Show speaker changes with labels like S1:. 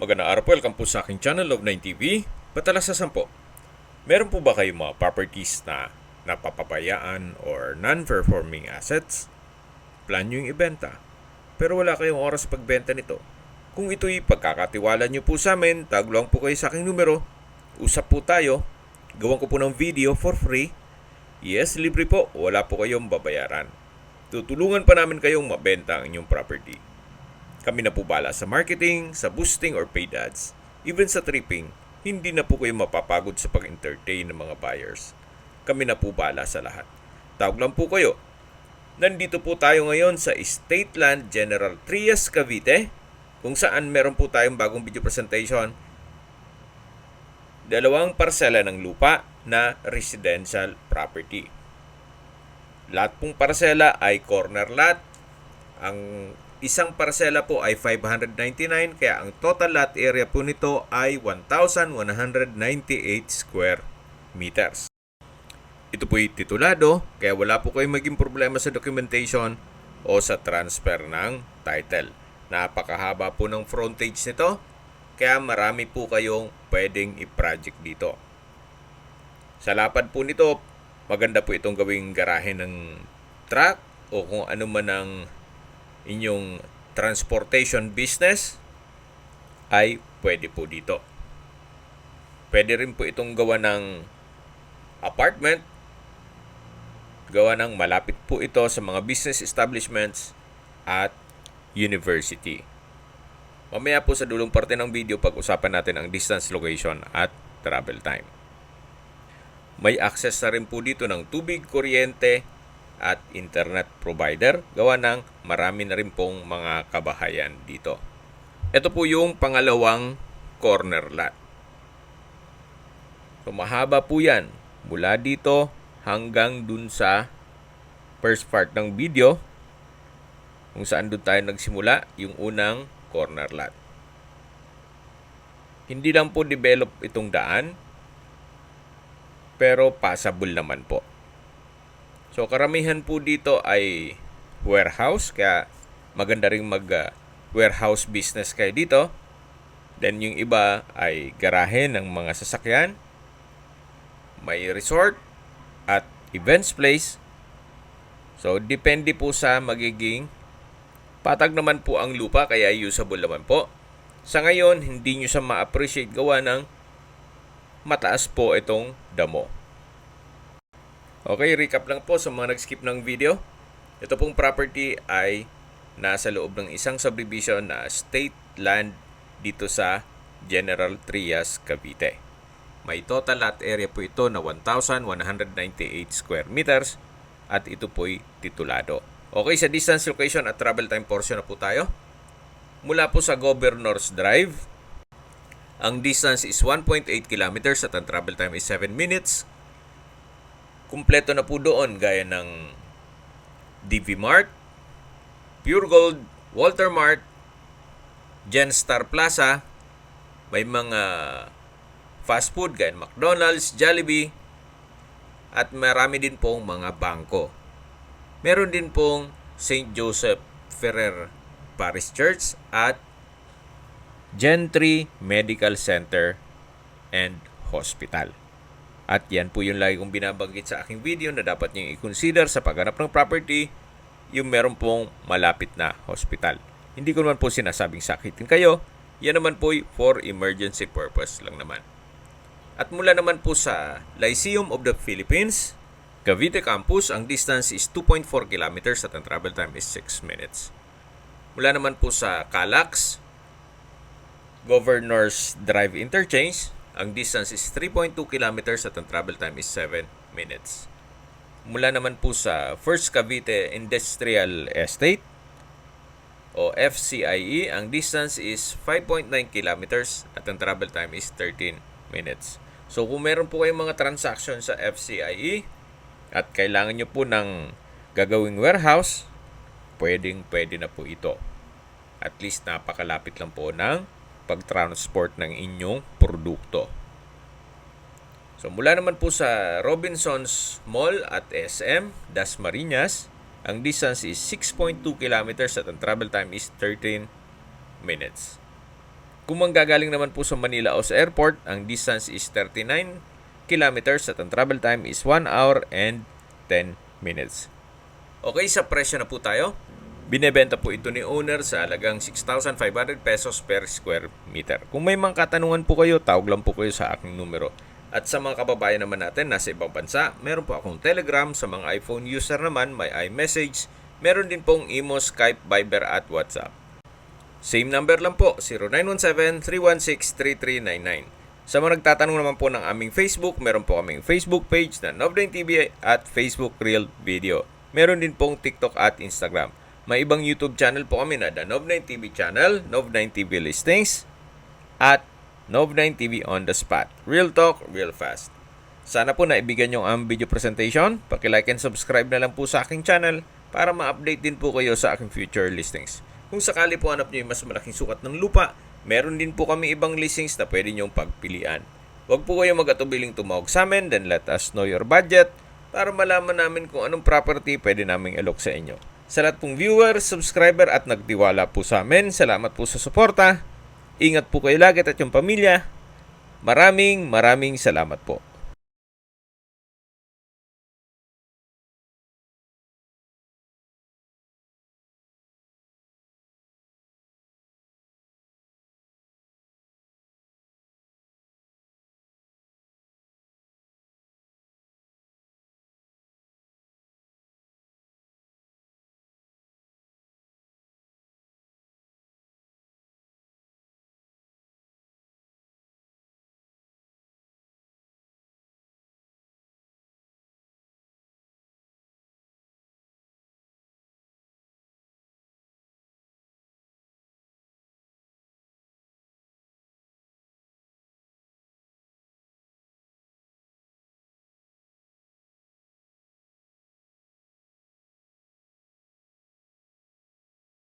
S1: Magandang araw po, welcome po sa aking channel, Love9TV. Patalas sa 10. Meron po ba kayong mga properties na napapabayaan or non-performing assets? Plan nyo yung ibenta, pero wala kayong oras pagbenta nito. Kung ito'y pagkakatiwala nyo po sa amin, tag lang po kayo sa aking numero. Usap po tayo. Gawan ko po ng video for free. Yes, libre po. Wala po kayong babayaran. Tutulungan pa namin kayong mabenta ang inyong property. Kami na po bala sa marketing, sa boosting or paid ads. Even sa tripping, hindi na po kayo mapapagod sa pag-entertain ng mga buyers. Kami na po bala sa lahat. Tawag lang po kayo. Nandito po tayo ngayon sa Estate Land General Trias, Cavite, kung saan meron po tayong bagong video presentation. 2 parsela ng lupa na residential property. Lahat pong parsela ay corner lot. Ang isang parsela po ay 599, kaya ang total lot area po nito ay 1,198 square meters. Ito po ay titulado, kaya wala po kayong maging problema sa documentation o sa transfer ng title. Napakahaba po ng frontage nito, kaya marami po kayong pwedeng i-project dito. Sa lapad po nito, maganda po itong gawing garahe ng truck o kung ano man ang inyong transportation business ay pwede po dito. Pwede rin po itong gawa ng apartment, gawa ng malapit po ito sa mga business establishments at university. Mamaya po sa dulong parte ng video, pag-usapan natin ang distance, location at travel time. May access na rin po dito ng tubig, kuryente at internet provider. Gawa ng marami na rin pong mga kabahayan dito. Ito po yung pangalawang corner lot. So, mahaba po yan. Mula dito hanggang dun sa first part ng video, kung saan dun tayo nagsimula, yung unang corner lot. Hindi lang po develop itong daan, pero passable naman po. So, karamihan po dito ay warehouse, kaya maganda rin mag-warehouse business kayo dito. Then, yung iba ay garahe ng mga sasakyan. May resort at events place. So, depende po sa magiging patag naman po ang lupa, kaya usable naman po. Sa ngayon, hindi nyo siya ma-appreciate gawa ng mataas po itong damo. Okay, recap lang po sa mga nag-skip ng video. Ito pong property ay nasa loob ng isang subdivision na state land dito sa General Trias, Cavite. May total lot area po ito na 1,198 square meters at ito po'y titulado. Okay, sa distance, location at travel time portion na po tayo. Mula po sa Governors Drive, ang distance is 1.8 kilometers at ang travel time is 7 minutes. Kumpleto na po doon gaya ng DV Mart, Pure Gold, Walter Mart, Genstar Plaza, may mga fast food gaya ng McDonald's, Jollibee, at marami din pong mga bangko. Meron din pong St. Joseph Ferrer Parish Church at Gentry Medical Center and Hospital. At yan po yung lagi kong binabanggit sa aking video na dapat nyo i-consider sa paghanap ng property, yung meron pong malapit na hospital. Hindi ko naman po sinasabing sakitin kayo. Yan naman po for emergency purpose lang naman. At mula naman po sa Lyceum of the Philippines, Cavite Campus, ang distance is 2.4 kilometers at ang travel time is 6 minutes. Mula naman po sa Calax, Governors Drive Interchange, ang distance is 3.2 kilometers at ang travel time is 7 minutes. Mula naman po sa First Cavite Industrial Estate o FCIE, ang distance is 5.9 kilometers at ang travel time is 13 minutes. So kung meron po kayong mga transaction sa FCIE at kailangan nyo po ng gagawing warehouse, pwede na po ito. At least napakalapit lang po ng pag-transport ng inyong produkto. So mula naman po sa Robinsons Mall at SM, Dasmariñas, ang distance is 6.2 kilometers at ang travel time is 13 minutes. Kung manggagaling naman po sa Manila o sa airport, ang distance is 39 kilometers at ang travel time is 1 hour and 10 minutes. Okay, sa presyo na po tayo. Binebenta po ito ni owner sa halagang 6,500 pesos per square meter. Kung may mga katanungan po kayo, tawag lang po kayo sa aking numero. At sa mga kababayan naman natin nasa ibang bansa, meron po akong Telegram. Sa mga iPhone user naman, may iMessage. Meron din pong Imo, Skype, Viber at WhatsApp. Same number lang po, 0917-316-3399. Sa mga nagtatanong naman po ng aming Facebook, meron po kaming Facebook page na Nov9 TV at Facebook Real Video. Meron din pong TikTok at Instagram. May ibang YouTube channel po kami na The Nov9 TV Channel, Nov9 TV Listings, at Nov9 TV On The Spot. Real talk, real fast. Sana po naibigyan nyo ang video presentation. Paki-like and subscribe na lang po sa aking channel para ma-update din po kayo sa aking future listings. Kung sakali po hanap nyo yung mas malaking sukat ng lupa, meron din po kami ibang listings na pwede nyong pagpilian. Huwag po kayo mag-atubiling tumawag sa amin, then let us know your budget para malaman namin kung anong property pwede naming alok sa inyo. Sa lahat pong viewer, subscriber at nagtiwala po sa amin, salamat po sa suporta. Ingat po kayo lagi at yung pamilya. Maraming salamat po.